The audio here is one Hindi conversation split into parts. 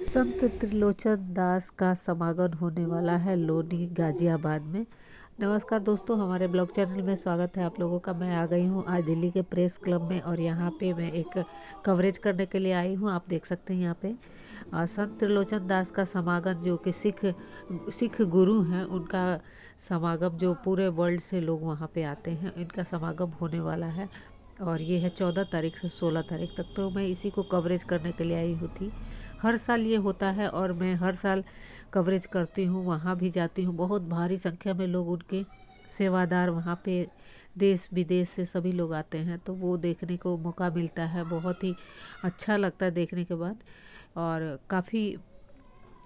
संत त्रिलोचन दास का समागम होने वाला है लोनी गाजियाबाद में। नमस्कार दोस्तों, हमारे ब्लॉग चैनल में स्वागत है आप लोगों का। मैं आ गई हूँ आज दिल्ली के प्रेस क्लब में और यहाँ पे मैं एक कवरेज करने के लिए आई हूँ। आप देख सकते हैं यहाँ पे संत त्रिलोचन दास का समागम, जो कि सिख गुरु हैं, उनका समागम जो पूरे वर्ल्ड से लोग वहाँ पे आते हैं, इनका समागम होने वाला है। और ये है 14 तारीख से 16 तारीख तक। तो मैं इसी को कवरेज करने के लिए आई हुई थी। हर साल ये होता है और मैं हर साल कवरेज करती हूँ, वहाँ भी जाती हूँ। बहुत भारी संख्या में लोग, उनके सेवादार वहाँ पे देश विदेश से सभी लोग आते हैं, तो वो देखने को मौका मिलता है। बहुत ही अच्छा लगता है देखने के बाद। और काफ़ी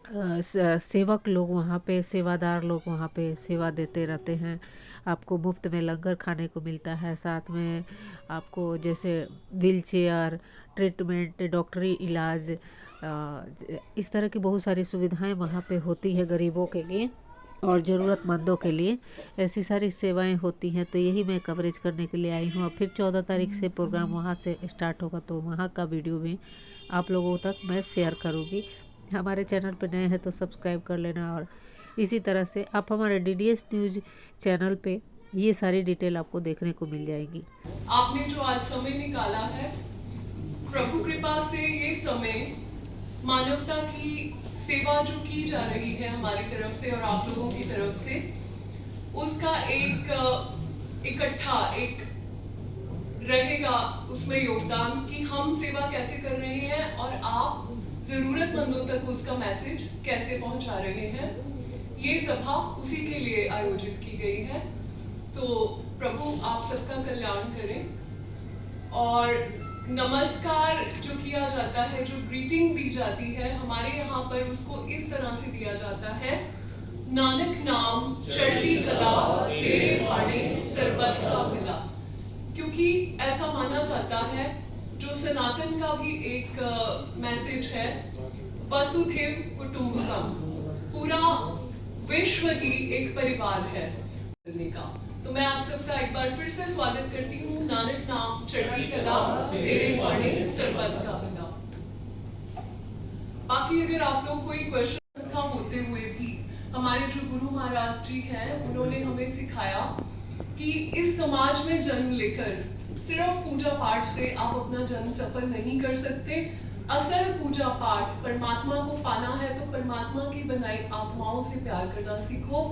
सेवक लोग वहाँ पे, सेवादार लोग वहाँ पे सेवा देते रहते हैं। आपको मुफ्त में लंगर खाने को मिलता है, साथ में आपको जैसे व्हील चेयर, ट्रीटमेंट, डॉक्टरी इलाज, इस तरह की बहुत सारी सुविधाएं वहाँ पे होती है गरीबों के लिए और ज़रूरतमंदों के लिए। ऐसी सारी सेवाएं होती हैं, तो यही मैं कवरेज करने के लिए आई हूँ। और फिर 14 तारीख से प्रोग्राम वहाँ से स्टार्ट होगा, तो वहाँ का वीडियो भी आप लोगों तक मैं शेयर करूँगी। हमारे चैनल पर नए हैं तो सब्सक्राइब कर लेना। और इसी तरह से आप हमारे DDS न्यूज़ चैनल पे ये सारी डिटेल आपको देखने को मिल जाएगी। आपने जो आज समय निकाला है, प्रभु कृपा से ये समय मानवता की सेवा जो की जा रही है हमारी तरफ से और आप लोगों की तरफ से, उसका एक इकट्ठा एक रहेगा उसमें योगदान कि हम सेवा कैसे कर रहे हैं और आप जरूरतमंदों तक उसका मैसेज कैसे पहुंचा रहे हैं। ये सभा उसी के लिए आयोजित की गई है। तो प्रभु आप सबका कल्याण करें। और नमस्कार जो किया जाता है, जो ग्रीटिंग दी जाती है हमारे यहाँ पर, उसको इस तरह से दिया जाता है, नानक नाम चढ़ती कला तेरे भाणे सरबत का भला। क्योंकि ऐसा माना जाता है, जो सनातन का भी एक मैसेज है, वसुधैव कुटुंबकम, पूरा विश्व ही एक परिवार है का। तो मैं आप सबका एक बार फिर से स्वागत करती हूँ। नानक नाम चढ़ती कला तेरे भाणे सरबत का भला। बाकी अगर आप लोग कोई क्वेश्चन था होते हुए भी, हमारे जो गुरु महाराज जी हैं, उन्होंने हमें सिखाया कि इस समाज में जन्म लेकर सिर्फ पूजा पाठ से आप अपना जन्म सफल नहीं कर सकते। असल पूजा पाठ, परमात्मा को पाना है तो परमात्मा की बनाई आत्माओं से प्यार करना सीखो,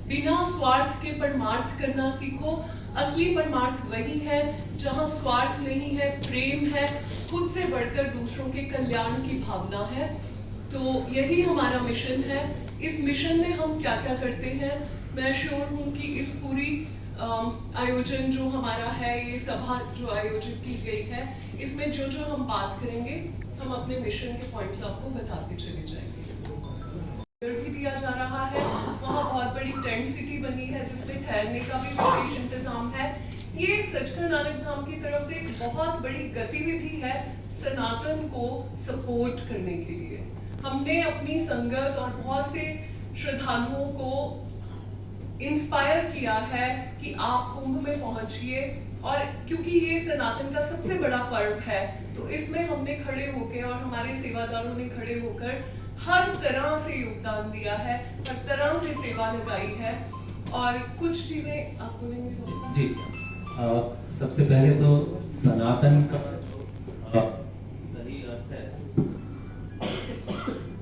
बिना स्वार्थ के परमार्थ करना सीखो। असली परमार्थ वही है जहाँ स्वार्थ नहीं है, प्रेम है, खुद से बढ़कर दूसरों के कल्याण की भावना है। तो यही हमारा मिशन है। इस मिशन में हम क्या क्या करते हैं, मैं श्योर हूँ कि इस पूरी आयोजन जो हमारा है, ये सभा जो आयोजित की गई है, इसमें जो जो हम बात करेंगे, हम अपने मिशन के पॉइंट्स आपको बताते चले जाएंगे। भी दिया जा रहा है, वहाँ बहुत बड़ी टेंट सिटी बनी है जिसमें ठहरने का भी विशेष इंतजाम है। ये सचखंड नानक धाम की तरफ से एक बहुत बड़ी गतिविधि है सनातन को सपोर्ट करने के लिए। हमने अपनी संगत और बहुत से श्रद्धालुओं को इंस्पायर किया है कि आप कुंभ में पहुंचिए। और क्योंकि ये सनातन का सबसे बड़ा पर्व है, तो इसमें हमने खड़े होकर और हमारे सेवादारों ने खड़े होकर हर तरह से योगदान दिया है, हर तरह से सेवा लगाई है। और कुछ चीजें आप बोलेंगे जी। सबसे पहले तो सनातन का सही अर्थ है,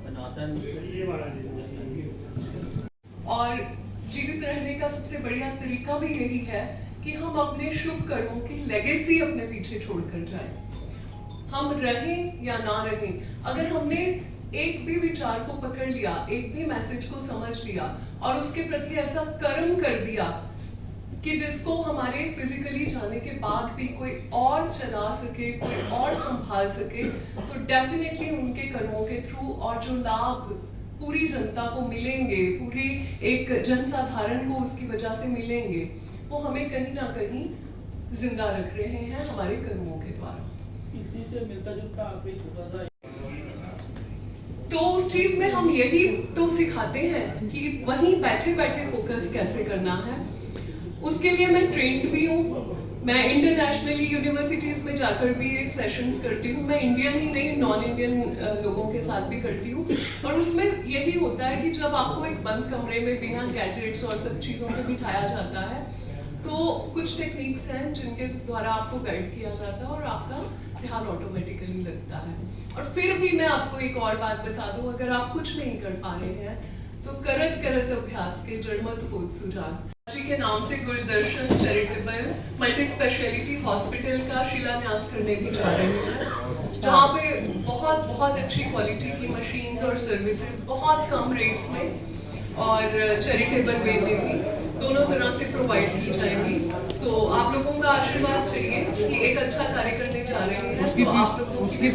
सनातन और जीवित रहने का सबसे बढ़िया तरीका भी यही है कि हम अपने शुभ कर्मों की लेगेसी अपने पीछे छोड़कर जाएं। हम रहें या ना रहें, अगर हमने एक भी विचार को पकड़ लिया, एक भी मैसेज को समझ लिया और उसके प्रति ऐसा कर्म कर दिया कि जिसको हमारे फिजिकली जाने के बाद भी कोई और चला सके, कोई और संभाल सके, तो डेफिनेटली उनके कर्मों के थ्रू और जो लाभ पूरी जनता को मिलेंगे, पूरे एक जनसाधारण को उसकी वजह से मिलेंगे, वो हमें कहीं ना कहीं जिंदा रख रहे हैं हमारे कर्मों के द्वारा। इसी से मिलता जुलता आखिरी होता था। तो उस चीज में हम यही तो सिखाते हैं कि वहीं बैठे बैठे फोकस कैसे करना है। उसके लिए मैं ट्रेंड भी हूँ। मैं इंटरनेशनली यूनिवर्सिटीज़ में जाकर भी ये सेशंस करती हूँ। मैं इंडियन ही नहीं, नॉन इंडियन लोगों के साथ भी करती हूँ। और उसमें यही होता है कि जब आपको एक बंद कमरे में बिना गैजेट्स और सब चीज़ों को बिठाया जाता है, तो कुछ टेक्निक्स हैं जिनके द्वारा आपको गाइड किया जाता है और आपका ध्यान ऑटोमेटिकली लगता है। और फिर भी मैं आपको एक और बात बता दूं, अगर आप कुछ नहीं कर पा रहे हैं तो करत करत अभ्यास के जड़मत होत सुजान जी के नाम से Gurudarshan charitable multi speciality hospital का शिलान्यास करने भी जा रही है, जहाँ पे बहुत बहुत अच्छी क्वालिटी की मशीन्स और सर्विसेज बहुत कम रेट्स में और चैरिटेबल वे में भी दोनों तरह से प्रोवाइड की जाएगी। तो आप लोगों का आशीर्वाद चाहिए कि एक अच्छा कार्य करने जा रहे हैं, तो आप लोगों की